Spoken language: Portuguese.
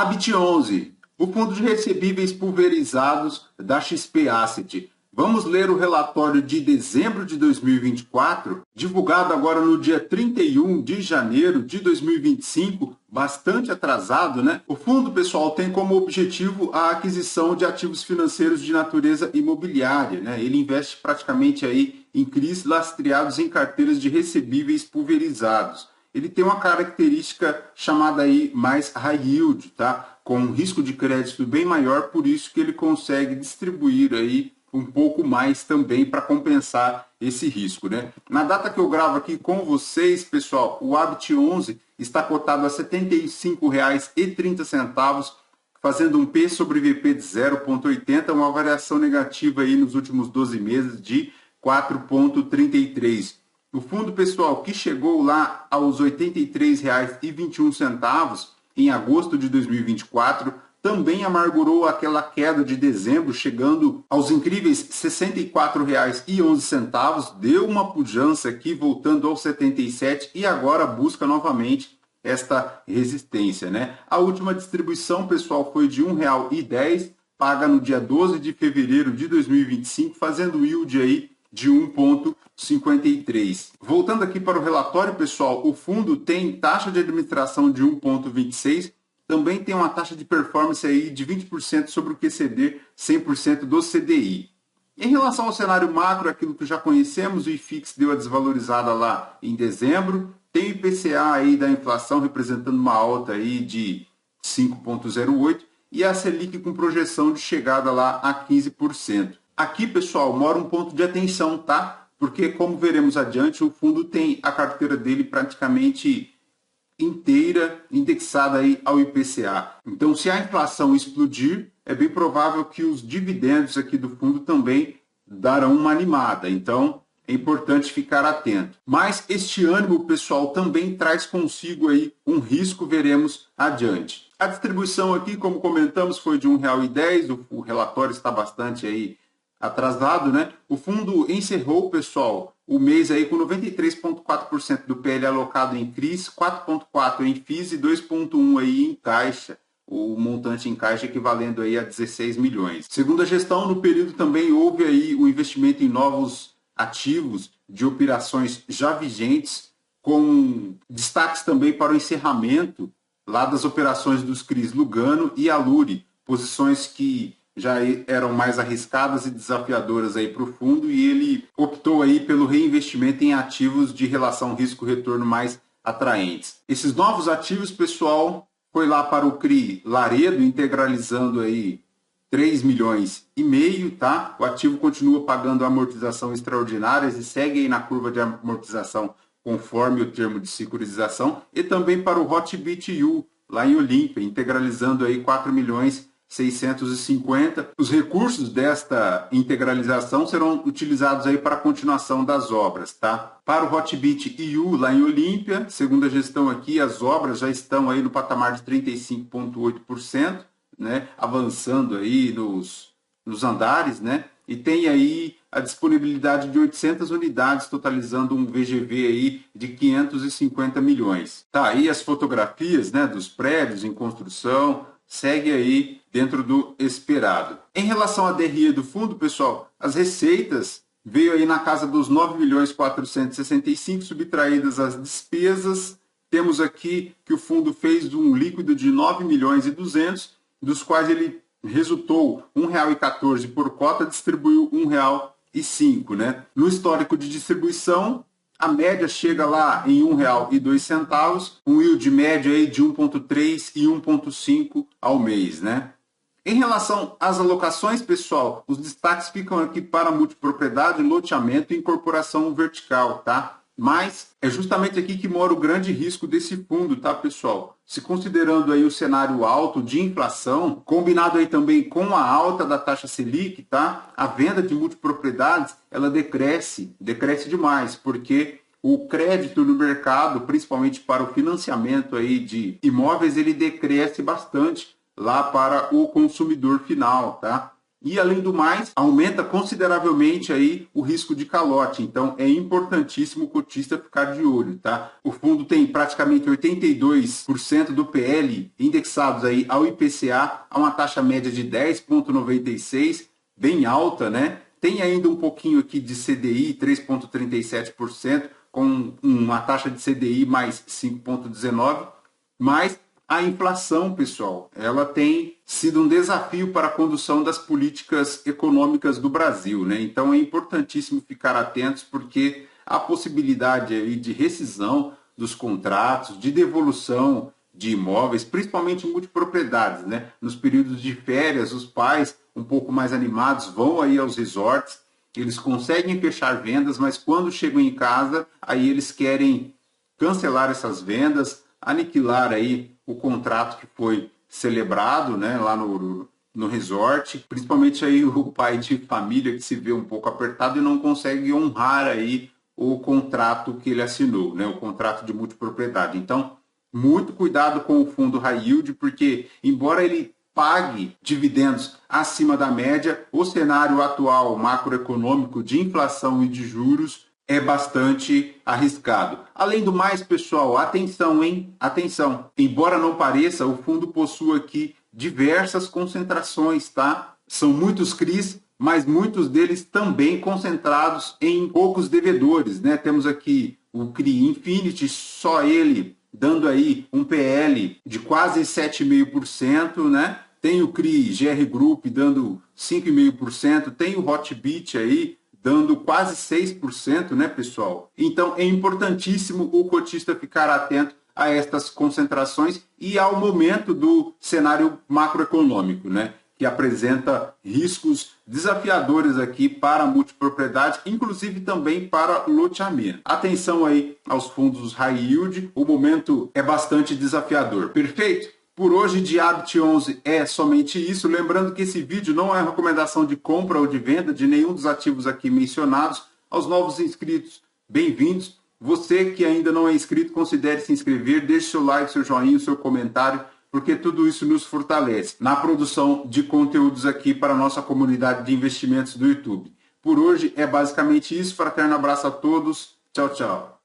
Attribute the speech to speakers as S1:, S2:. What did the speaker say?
S1: Habit 11, o fundo de recebíveis pulverizados da XP Asset. Vamos ler o relatório de dezembro de 2024, divulgado agora no dia 31 de janeiro de 2025, bastante atrasado, né? O fundo, pessoal, tem como objetivo a aquisição de ativos financeiros de natureza imobiliária, né? Ele investe praticamente aí em CRIs lastreados em carteiras de recebíveis pulverizados. Ele tem uma característica chamada aí mais high yield, tá? Com um risco de crédito bem maior, por isso que ele consegue distribuir aí um pouco mais também para compensar esse risco, né? Na data que eu gravo aqui com vocês, pessoal, o Habit 11 está cotado a R$ 75,30, fazendo um P sobre VP de 0,80, uma variação negativa aí nos últimos 12 meses de 4,33. O fundo, pessoal, que chegou lá aos R$ 83,21 em agosto de 2024, também amargurou aquela queda de dezembro, chegando aos incríveis R$ 64,11, deu uma pujança aqui, voltando aos 77 e agora busca novamente esta resistência, né? A última distribuição, pessoal, foi de R$ 1,10, paga no dia 12 de fevereiro de 2025, fazendo yield aí de 1,53. Voltando aqui para o relatório, pessoal, o fundo tem taxa de administração de 1,26, também tem uma taxa de performance aí de 20% sobre o QCD, 100% do CDI. Em relação ao cenário macro, aquilo que já conhecemos, o IFIX deu a desvalorizada lá em dezembro, tem o IPCA aí da inflação representando uma alta aí de 5,08 e a Selic com projeção de chegada lá a 15%. Aqui, pessoal, mora um ponto de atenção, tá? Porque, como veremos adiante, o fundo tem a carteira dele praticamente inteira indexada aí ao IPCA. Então, se a inflação explodir, é bem provável que os dividendos aqui do fundo também darão uma animada. Então, é importante ficar atento. Mas este ânimo, pessoal, também traz consigo aí um risco, veremos adiante. A distribuição aqui, como comentamos, foi de R$ 1,10. O relatório está bastante aí atrasado, né? O fundo encerrou, pessoal, o mês aí com 93,4% do PL alocado em CRIs, 4,4% em FIIs e 2,1% aí em caixa, o montante em caixa equivalendo aí a 16 milhões. Segundo a gestão, no período também houve aí o investimento em novos ativos de operações já vigentes, com destaques também para o encerramento lá das operações dos CRIs Lugano e Aluri, posições que já eram mais arriscadas e desafiadoras aí para o fundo, e ele optou aí pelo reinvestimento em ativos de relação risco-retorno mais atraentes. Esses novos ativos, pessoal, foi lá para o CRI Laredo, integralizando aí 3 milhões e meio, tá? O ativo continua pagando amortização extraordinárias e segue aí na curva de amortização conforme o termo de securitização, e também para o Hotbit U, lá em Olímpia, integralizando aí 4 milhões 650. Os recursos desta integralização serão utilizados aí para a continuação das obras, tá? Para o Hotbit EU lá em Olímpia, segundo a gestão aqui, as obras já estão aí no patamar de 35,8%, né? Avançando aí nos andares, né? E tem aí a disponibilidade de 800 unidades, totalizando um VGV aí de 550 milhões. Tá aí as fotografias, né, dos prédios em construção, segue aí dentro do esperado. Em relação à DRE do fundo, pessoal, as receitas veio aí na casa dos 9.465, subtraídas as despesas. Temos aqui que o fundo fez um líquido de 9.200.000, dos quais ele resultou R$ 1,14 por cota, distribuiu R$ 1,05, né? No histórico de distribuição, a média chega lá em R$ 1,02, um yield médio aí de 1,3 e 1,5 ao mês, né? Em relação às alocações, pessoal, os destaques ficam aqui para multipropriedade, loteamento e incorporação vertical, tá? Mas é justamente aqui que mora o grande risco desse fundo, tá, pessoal? Se considerando aí o cenário alto de inflação, combinado aí também com a alta da taxa Selic, tá? A venda de multipropriedades, ela decresce demais, porque o crédito no mercado, principalmente para o financiamento aí de imóveis, ele decresce bastante lá para o consumidor final, tá? e, além do mais, aumenta consideravelmente aí o risco de calote. Então, é importantíssimo o cotista ficar de olho, tá? O fundo tem praticamente 82% do PL indexados aí ao IPCA, a uma taxa média de 10,96, bem alta, né? Tem ainda um pouquinho aqui de CDI, 3,37%, com uma taxa de CDI mais 5,19%, mas a inflação, pessoal, ela tem sido um desafio para a condução das políticas econômicas do Brasil, né? Então é importantíssimo ficar atentos, porque a possibilidade aí de rescisão dos contratos, de devolução de imóveis, principalmente multipropriedades, né? Nos períodos de férias, os pais um pouco mais animados vão aí aos resorts, eles conseguem fechar vendas, mas quando chegam em casa, aí eles querem cancelar essas vendas, aniquilar aí o contrato que foi celebrado, né, lá no resort, principalmente aí o pai de família que se vê um pouco apertado e não consegue honrar aí o contrato que ele assinou, né, o contrato de multipropriedade. Então, muito cuidado com o fundo high yield, porque embora ele pague dividendos acima da média, o cenário atual macroeconômico de inflação e de juros é bastante arriscado. Além do mais, pessoal, atenção, hein? Atenção. Embora não pareça, o fundo possui aqui diversas concentrações, tá? São muitos CRIs, mas muitos deles também concentrados em poucos devedores, né? Temos aqui o CRI Infinity, só ele dando aí um PL de quase 7,5%, né? Tem o CRI GR Group dando 5,5%, tem o Hotbit aí dando quase 6%, né, pessoal? Então, é importantíssimo o cotista ficar atento a estas concentrações e ao momento do cenário macroeconômico, né, que apresenta riscos desafiadores aqui para a multipropriedade, inclusive também para loteamento. Atenção aí aos fundos high yield, o momento é bastante desafiador. Perfeito? Por hoje, de Habit 11 é somente isso. Lembrando que esse vídeo não é recomendação de compra ou de venda de nenhum dos ativos aqui mencionados. Aos novos inscritos, bem-vindos. Você que ainda não é inscrito, considere se inscrever, deixe seu like, seu joinha, seu comentário, porque tudo isso nos fortalece na produção de conteúdos aqui para a nossa comunidade de investimentos do YouTube. Por hoje é basicamente isso. Fraterno abraço a todos. Tchau, tchau.